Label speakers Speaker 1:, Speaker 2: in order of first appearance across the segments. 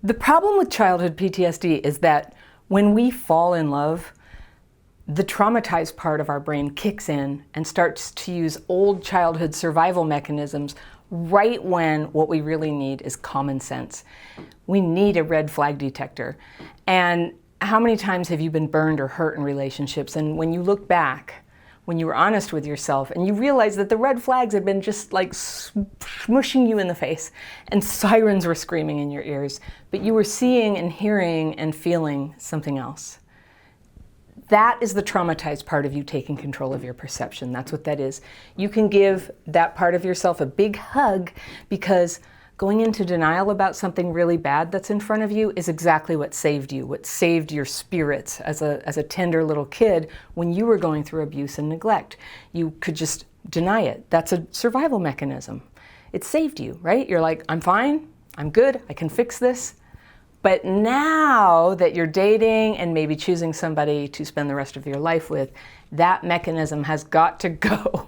Speaker 1: The problem with childhood PTSD is that when we fall in love, the traumatized part of our brain kicks in and starts to use old childhood survival mechanisms right when what we really need is common sense. We need a red flag detector. And how many times have you been burned or hurt in relationships? And when you look back, when you were honest with yourself and you realize that the red flags had been just like smushing you in the face and sirens were screaming in your ears, but you were seeing and hearing and feeling something else. That is the traumatized part of you taking control of your perception. That's what that is. You can give that part of yourself a big hug because going into denial about something really bad that's in front of you is exactly what saved you, what saved your spirits as a tender little kid when you were going through abuse and neglect. You could just deny it. That's a survival mechanism. It saved you, right? You're like, I'm fine, I'm good, I can fix this. But now that you're dating and maybe choosing somebody to spend the rest of your life with, that mechanism has got to go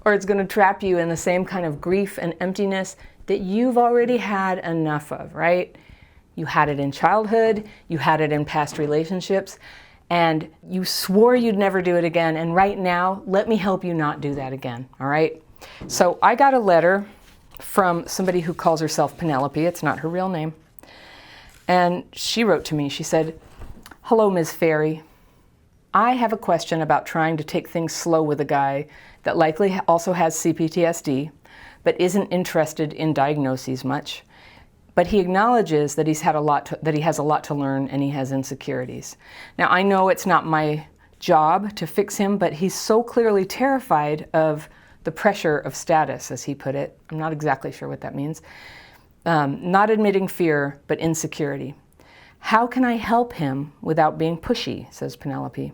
Speaker 1: or it's going to trap you in the same kind of grief and emptiness that you've already had enough of, right? You had it in childhood, you had it in past relationships, and you swore you'd never do it again. And right now, let me help you not do that again, all right? So I got a letter from somebody who calls herself Penelope. It's not her real name. And she wrote to me, she said, "Hello, Ms. Fairy. I have a question about trying to take things slow with a guy that likely also has CPTSD, but isn't interested in diagnoses much. But he acknowledges that he has a lot to learn and he has insecurities. Now, I know it's not my job to fix him, but he's so clearly terrified of the pressure of status, as he put it. I'm not exactly sure what that means. Not admitting fear, but insecurity. How can I help him without being pushy?" says Penelope.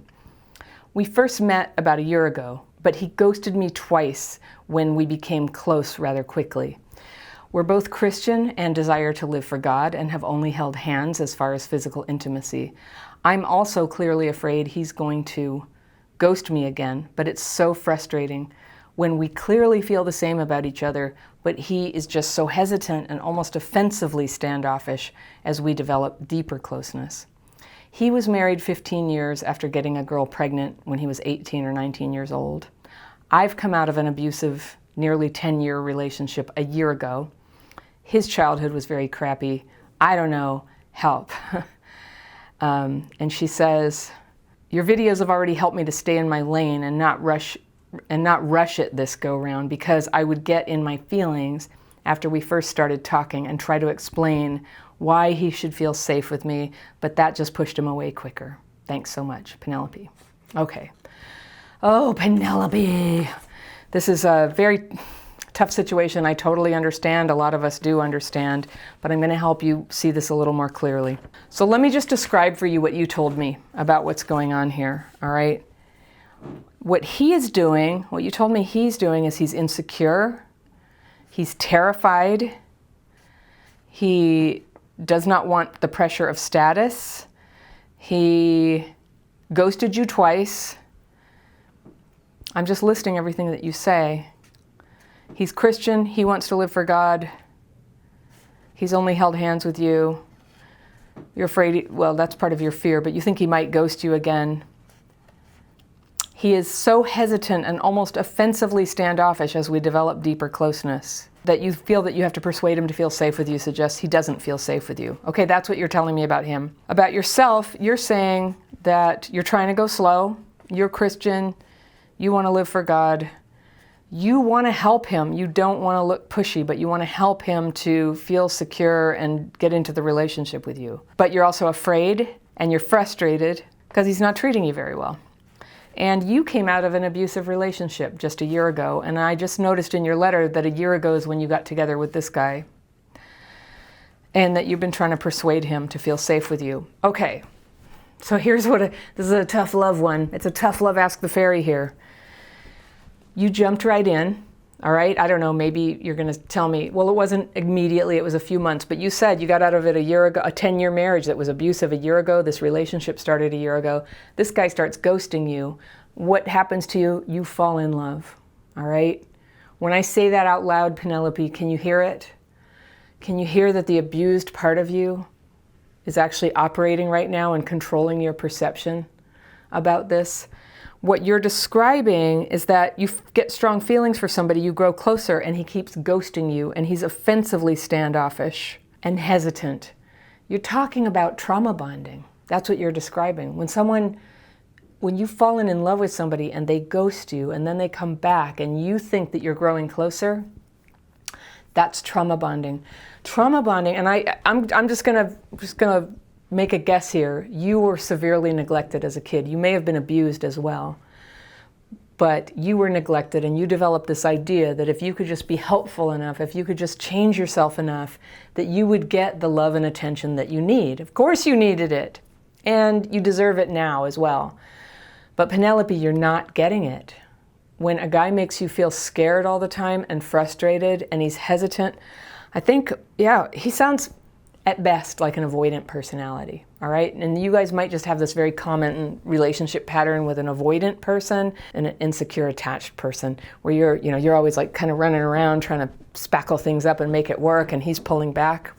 Speaker 1: "We first met about a year ago, but he ghosted me twice when we became close rather quickly. We're both Christian and desire to live for God and have only held hands as far as physical intimacy. I'm also clearly afraid he's going to ghost me again, but it's so frustrating when we clearly feel the same about each other, but he is just so hesitant and almost offensively standoffish as we develop deeper closeness. He was married 15 years after getting a girl pregnant when he was 18 or 19 years old. I've come out of an abusive, nearly 10-year relationship a year ago. His childhood was very crappy. I don't know, help." And she says, "Your videos have already helped me to stay in my lane and not rush it this go round, because I would get in my feelings after we first started talking and try to explain why he should feel safe with me, but that just pushed him away quicker. Thanks so much, Penelope." Okay. Oh, Penelope. This is a very tough situation. I totally understand. A lot of us do understand, but I'm going to help you see this a little more clearly. So let me just describe for you what you told me about what's going on here, all right? What he is doing, what you told me he's doing, is he's insecure, he's terrified, he does not want the pressure of status, he ghosted you twice. I'm just listing everything that you say. He's Christian, he wants to live for God, he's only held hands with you. You're afraid, well, that's part of your fear, but you think he might ghost you again. He is so hesitant and almost offensively standoffish as we develop deeper closeness that you feel that you have to persuade him to feel safe with you suggests he doesn't feel safe with you. Okay, that's what you're telling me about him. About yourself, you're saying that you're trying to go slow, you're Christian, you want to live for God, you want to help him. You don't want to look pushy, but you want to help him to feel secure and get into the relationship with you. But you're also afraid and you're frustrated because he's not treating you very well. And you came out of an abusive relationship just a year ago, and I just noticed in your letter that a year ago is when you got together with this guy, and that you've been trying to persuade him to feel safe with you. Okay, so here's this is a tough love one. It's a tough love Ask the Fairy here. You jumped right in, all right? I don't know, maybe you're going to tell me, well, it wasn't immediately, it was a few months, but you said you got out of it a year ago, a 10-year marriage that was abusive a year ago. This relationship started a year ago. This guy starts ghosting you. What happens to you? You fall in love, all right? When I say that out loud, Penelope, can you hear it? Can you hear that the abused part of you is actually operating right now and controlling your perception about this. What you're describing is that you get strong feelings for somebody, you grow closer, and he keeps ghosting you, and he's offensively standoffish and hesitant. You're talking about trauma bonding. That's what you're describing. When you've fallen in love with somebody and they ghost you and then they come back and you think that you're growing closer, that's trauma bonding. Trauma bonding, and I'm just gonna make a guess here. You were severely neglected as a kid. You may have been abused as well, but you were neglected, and you developed this idea that if you could just be helpful enough, if you could just change yourself enough, that you would get the love and attention that you need. Of course you needed it, and you deserve it now as well. But Penelope, you're not getting it. When a guy makes you feel scared all the time and frustrated and he's hesitant, I think, yeah, he sounds at best like an avoidant personality, all right? And you guys might just have this very common relationship pattern with an avoidant person and an insecure attached person, where you're always like kind of running around trying to spackle things up and make it work, and he's pulling back.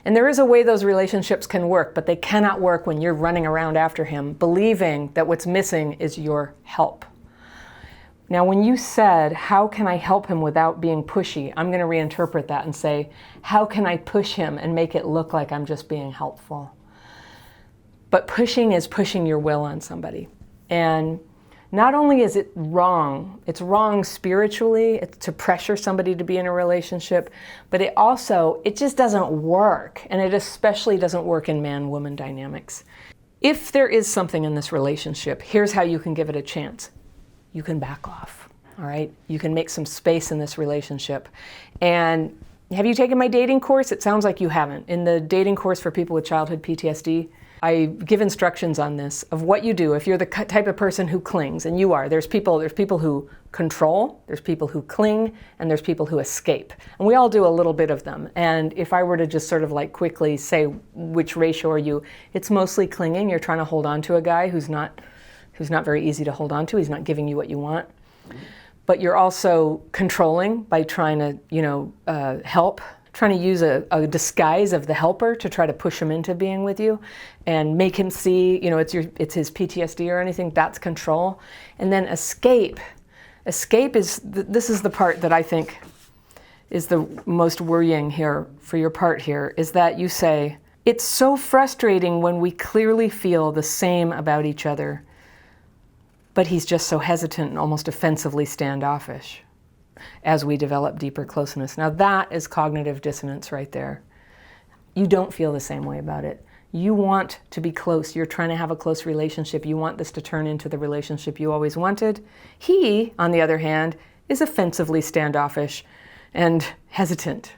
Speaker 1: And there is a way those relationships can work, but they cannot work when you're running around after him, believing that what's missing is your help. Now, when you said, how can I help him without being pushy? I'm going to reinterpret that and say, how can I push him and make it look like I'm just being helpful? But pushing is pushing your will on somebody. And not only is it wrong, it's wrong spiritually, it's to pressure somebody to be in a relationship, but it just doesn't work. And it especially doesn't work in man-woman dynamics. If there is something in this relationship, here's how you can give it a chance. You can back off, all right? You can make some space in this relationship. And have you taken my dating course? It sounds like you haven't. In the dating course for people with childhood PTSD, I give instructions on this of what you do if you're the type of person who clings, and you are. There's people who control, there's people who cling, and there's people who escape. And we all do a little bit of them. And if I were to just sort of like quickly say which ratio are you, it's mostly clinging. You're trying to hold on to a guy who's not very easy to hold on to. He's not giving you what you want. But you're also controlling by trying to, help, trying to use a disguise of the helper to try to push him into being with you and make him see, it's his PTSD or anything. That's control. And then escape. Escape this is the part that I think is the most worrying here for your part here, is that you say, it's so frustrating when we clearly feel the same about each other, but he's just so hesitant and almost offensively standoffish as we develop deeper closeness. Now that is cognitive dissonance right there. You don't feel the same way about it. You want to be close. You're trying to have a close relationship. You want this to turn into the relationship you always wanted. He, on the other hand, is offensively standoffish and hesitant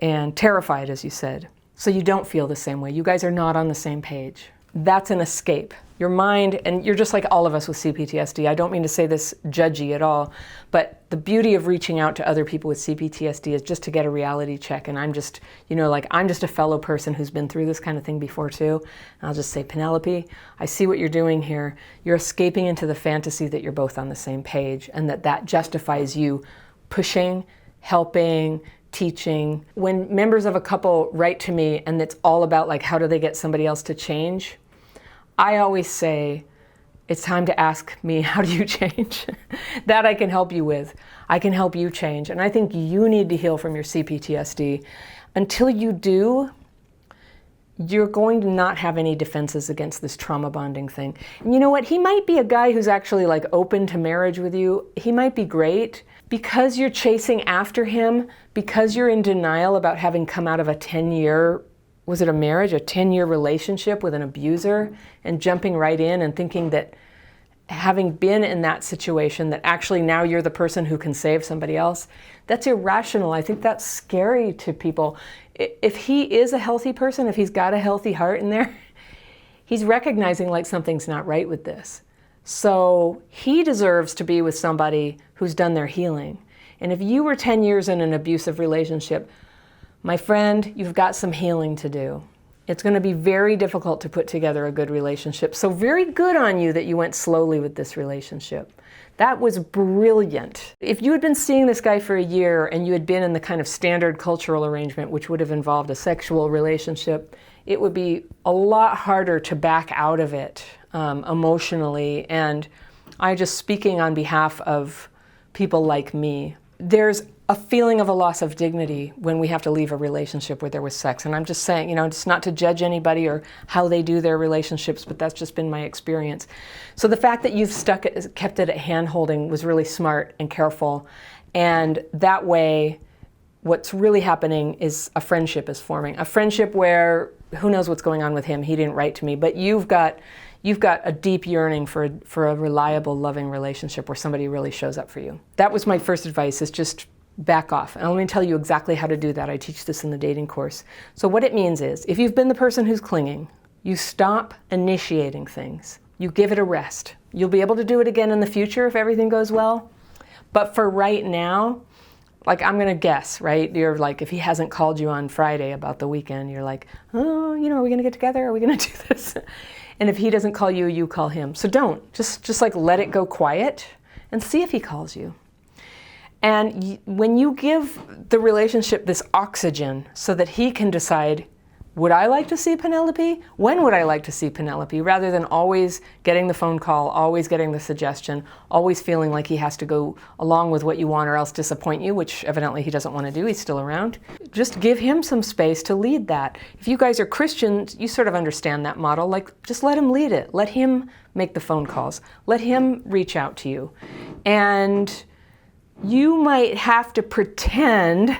Speaker 1: and terrified, as you said. So you don't feel the same way. You guys are not on the same page. That's an escape. Your mind, and you're just like all of us with CPTSD. I don't mean to say this judgy at all, but the beauty of reaching out to other people with CPTSD is just to get a reality check. And I'm just, I'm just a fellow person who's been through this kind of thing before too. And I'll just say, Penelope, I see what you're doing here. You're escaping into the fantasy that you're both on the same page, and that justifies you pushing, helping, teaching. When members of a couple write to me and it's all about like, how do they get somebody else to change? I always say, it's time to ask me, how do you change? That I can help you with. I can help you change. And I think you need to heal from your CPTSD. Until you do, you're going to not have any defenses against this trauma bonding thing. And you know what? He might be a guy who's actually like open to marriage with you. He might be great. Because you're chasing after him, because you're in denial about having come out of a 10-year, was it a marriage, a 10-year relationship with an abuser, and jumping right in and thinking that having been in that situation, that actually now you're the person who can save somebody else, that's irrational. I think that's scary to people. If he is a healthy person, if he's got a healthy heart in there, he's recognizing like something's not right with this. So he deserves to be with somebody who's done their healing. And if you were 10 years in an abusive relationship, my friend, you've got some healing to do. It's going to be very difficult to put together a good relationship. So very good on you that you went slowly with this relationship. That was brilliant. If you had been seeing this guy for a year and you had been in the kind of standard cultural arrangement, which would have involved a sexual relationship, it would be a lot harder to back out of it emotionally. And I just speaking on behalf of people like me, there's a feeling of a loss of dignity when we have to leave a relationship where there was sex. And I'm just saying, it's not to judge anybody or how they do their relationships, but that's just been my experience. So the fact that you've kept it at hand holding was really smart and careful. And that way, what's really happening is a friendship is forming. A friendship where, who knows what's going on with him, he didn't write to me, but you've got a deep yearning for a reliable, loving relationship where somebody really shows up for you. That was my first advice, is just back off. And let me tell you exactly how to do that. I teach this in the dating course. So what it means is, if you've been the person who's clinging, you stop initiating things. You give it a rest. You'll be able to do it again in the future if everything goes well. But for right now, like, I'm going to guess, right? You're like, if he hasn't called you on Friday about the weekend, you're like, oh, are we going to get together? Are we going to do this? And if he doesn't call you, you call him. So don't. Just like let it go quiet and see if he calls you. And when you give the relationship this oxygen so that he can decide, would I like to see Penelope? When would I like to see Penelope? Rather than always getting the phone call, always getting the suggestion, always feeling like he has to go along with what you want or else disappoint you, which evidently he doesn't want to do. He's still around. Just give him some space to lead that. If you guys are Christians, you sort of understand that model. Like, just let him lead it. Let him make the phone calls. Let him reach out to you. And you might have to pretend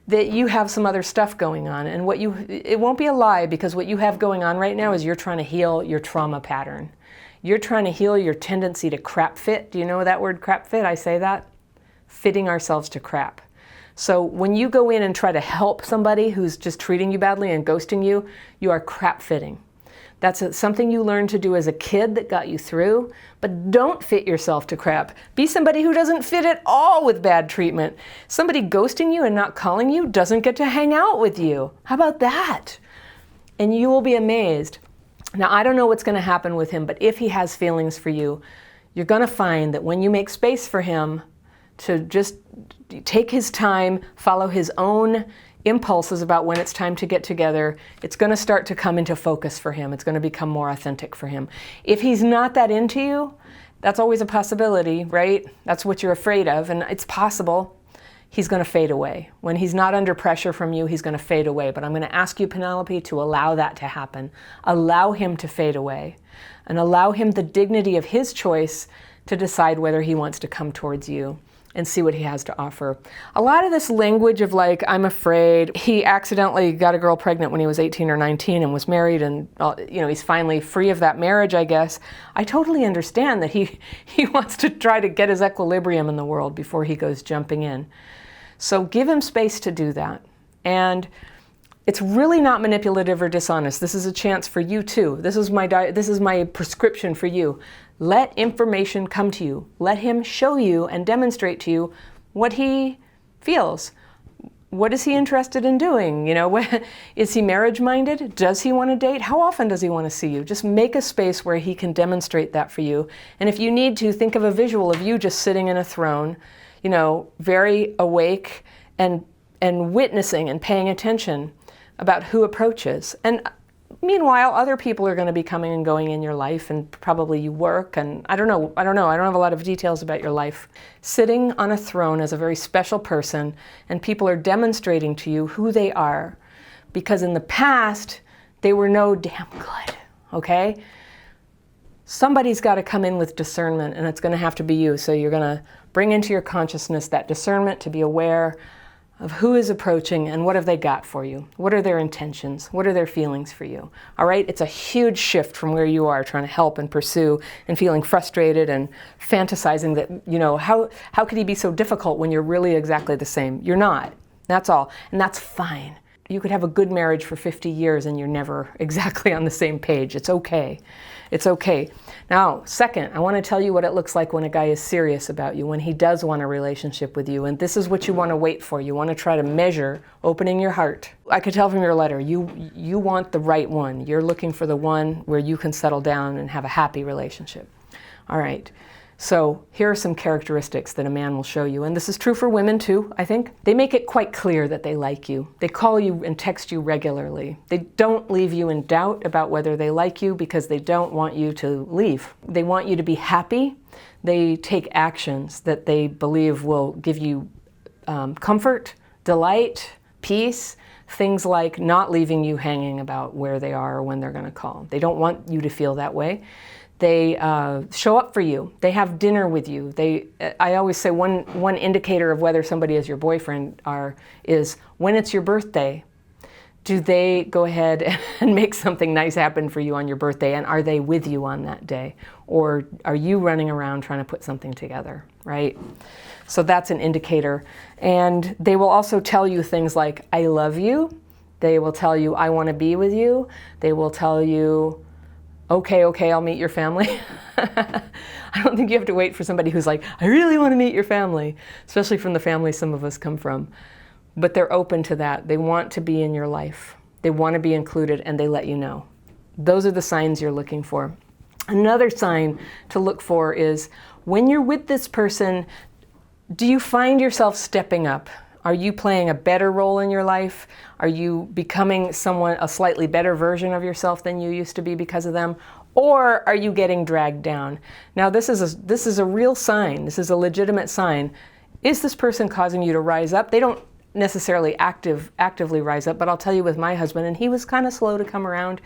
Speaker 1: that you have some other stuff going on, and it won't be a lie, because what you have going on right now is you're trying to heal your trauma pattern. You're trying to heal your tendency to crap fit. Do you know that word, crap fit? I say that. Fitting ourselves to crap. So when you go in and try to help somebody who's just treating you badly and ghosting you, you are crap fitting. That's something you learned to do as a kid that got you through, but don't fit yourself to crap. Be somebody who doesn't fit at all with bad treatment. Somebody ghosting you and not calling you doesn't get to hang out with you. How about that? And you will be amazed. Now, I don't know what's going to happen with him, but if he has feelings for you, you're going to find that when you make space for him to just take his time, follow his own impulses about when it's time to get together, it's going to start to come into focus for him. It's going to become more authentic for him. If he's not that into you, that's always a possibility, right? That's what you're afraid of, and it's possible. He's going to fade away. When he's not under pressure from you, he's going to fade away. But I'm going to ask you, Penelope, to allow that to happen. Allow him to fade away, and allow him the dignity of his choice to decide whether he wants to come towards you and see what he has to offer. A lot of this language of like, I'm afraid, he accidentally got a girl pregnant when he was 18 or 19 and was married, and he's finally free of that marriage, I guess. I totally understand that he wants to try to get his equilibrium in the world before he goes jumping in. So give him space to do that. And it's really not manipulative or dishonest. This is a chance for you too. This is my prescription for you. Let information come to you. Let him show you and demonstrate to you what he feels. What is he interested in doing? Is he marriage-minded? Does he want to date? How often does he want to see you? Just make a space where he can demonstrate that for you. And if you need to, think of a visual of you just sitting in a throne, very awake and witnessing and paying attention about who approaches. And meanwhile, other people are going to be coming and going in your life, and probably you work, and I don't know. I don't have a lot of details about your life. Sitting on a throne as a very special person, and people are demonstrating to you who they are, because in the past, they were no damn good, okay? Somebody's got to come in with discernment, and it's going to have to be you. So you're going to bring into your consciousness that discernment to be aware of who is approaching and what have they got for you. What are their intentions? What are their feelings for you? All right, it's a huge shift from where you are trying to help and pursue and feeling frustrated and fantasizing that, how could he be so difficult when you're really exactly the same? You're not, that's all, and that's fine. You could have a good marriage for 50 years and you're never exactly on the same page. It's okay. It's okay. Now, second, I want to tell you what it looks like when a guy is serious about you, when he does want a relationship with you. And this is what you want to wait for. You want to try to measure opening your heart. I could tell from your letter, you want the right one. You're looking for the one where you can settle down and have a happy relationship. All right. So here are some characteristics that a man will show you, and this is true for women too, I think. They make it quite clear that they like you. They call you and text you regularly. They don't leave you in doubt about whether they like you because they don't want you to leave. They want you to be happy. They take actions that they believe will give you comfort, delight, peace, things like not leaving you hanging about where they are or when they're going to call. They don't want you to feel that way. They show up for you. They have dinner with you. I always say one indicator of whether somebody is your boyfriend is when it's your birthday, do they go ahead and make something nice happen for you on your birthday, and are they with you on that day? Or are you running around trying to put something together, right? So that's an indicator. And they will also tell you things like, I love you. They will tell you, I want to be with you. They will tell you, okay, I'll meet your family. I don't think you have to wait for somebody who's like, I really want to meet your family, especially from the family some of us come from. But they're open to that. They want to be in your life. They want to be included, and they let you know. Those are the signs you're looking for. Another sign to look for is when you're with this person, do you find yourself stepping up? Are you playing a better role in your life? Are you becoming a slightly better version of yourself than you used to be because of them? Or are you getting dragged down? Now this is a real sign. This is a legitimate sign. Is this person causing you to rise up? They don't necessarily actively rise up, but I'll tell you with my husband, and he was kind of slow to come around.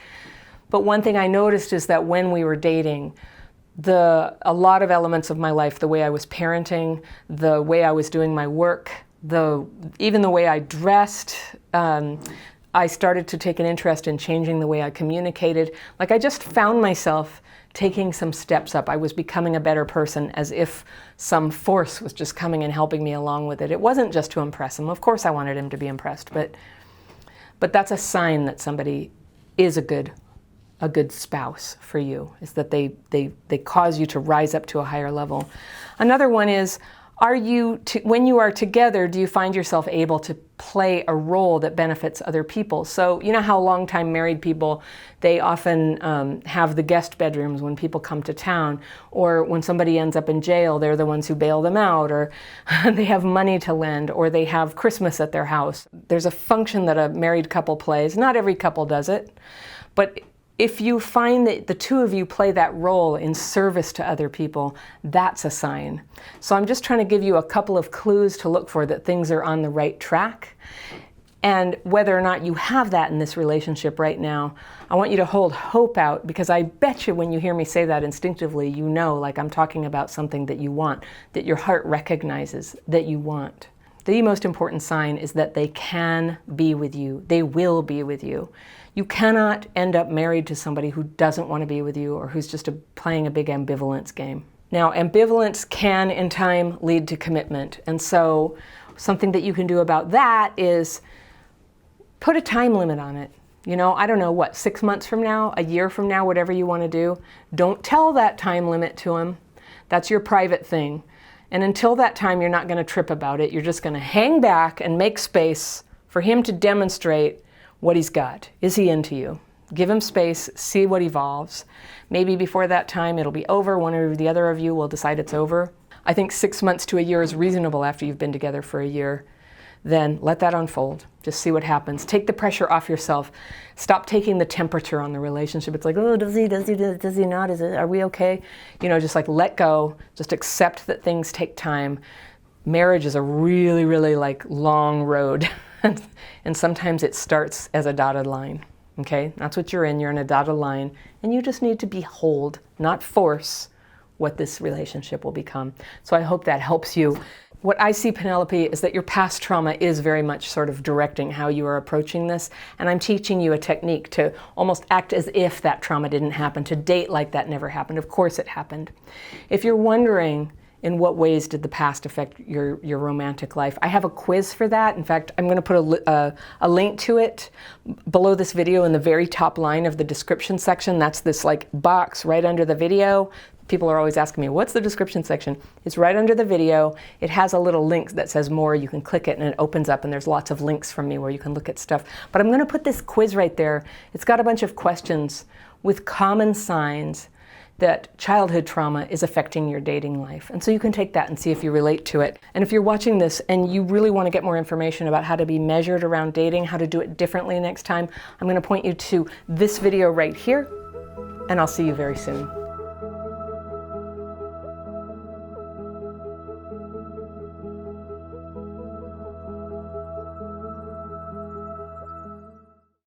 Speaker 1: But one thing I noticed is that when we were dating, a lot of elements of my life, the way I was parenting, the way I was doing my work, even the way I dressed, I started to take an interest in changing the way I communicated. Like I just found myself taking some steps up. I was becoming a better person, as if some force was just coming and helping me along with it. It wasn't just to impress him. Of course I wanted him to be impressed, but that's a sign that somebody is a good spouse for you, is that they cause you to rise up to a higher level. Another one is, when you are together, do you find yourself able to play a role that benefits other people? So you know how long-time married people, they often have the guest bedrooms when people come to town, or when somebody ends up in jail, they're the ones who bail them out, or they have money to lend, or they have Christmas at their house. There's a function that a married couple plays. Not every couple does it, but if you find that the two of you play that role in service to other people, that's a sign. So I'm just trying to give you a couple of clues to look for that things are on the right track. And whether or not you have that in this relationship right now, I want you to hold hope out, because I bet you when you hear me say that instinctively, you know, like I'm talking about something that you want, that your heart recognizes that you want. The most important sign is that they can be with you. They will be with you. You cannot end up married to somebody who doesn't want to be with you, or who's just playing a big ambivalence game. Now, ambivalence can, in time, lead to commitment. And so something that you can do about that is put a time limit on it. You know, I don't know, 6 months from now, a year from now, whatever you want to do. Don't tell that time limit to him. That's your private thing. And until that time, you're not going to trip about it. You're just going to hang back and make space for him to demonstrate what he's got. Is he into you? Give him space, see what evolves. Maybe before that time it'll be over. One or the other of you will decide it's over. I think 6 months to a year is reasonable after you've been together for a year. Then let that unfold. Just see what happens. Take the pressure off yourself. Stop taking the temperature on the relationship. It's like, oh, does he not? Are we okay? You know, just like let go. Just accept that things take time. Marriage is a really, really long road. And sometimes it starts as a dotted line, okay? That's what you're in a dotted line, and you just need to behold, not force, what this relationship will become. So I hope that helps you. What I see, Penelope, is that your past trauma is very much sort of directing how you are approaching this, and I'm teaching you a technique to almost act as if that trauma didn't happen, to date like that never happened. Of course it happened. If you're wondering, in what ways did the past affect your romantic life? I have a quiz for that. In fact, I'm going to put a link to it below this video in the very top line of the description section. That's this box right under the video. People are always asking me, what's the description section? It's right under the video. It has a little link that says more. You can click it and it opens up, and there's lots of links from me where you can look at stuff. But I'm going to put this quiz right there. It's got a bunch of questions with common signs that childhood trauma is affecting your dating life. And so you can take that and see if you relate to it. And if you're watching this and you really want to get more information about how to be measured around dating, how to do it differently next time, I'm going to point you to this video right here, and I'll see you very soon.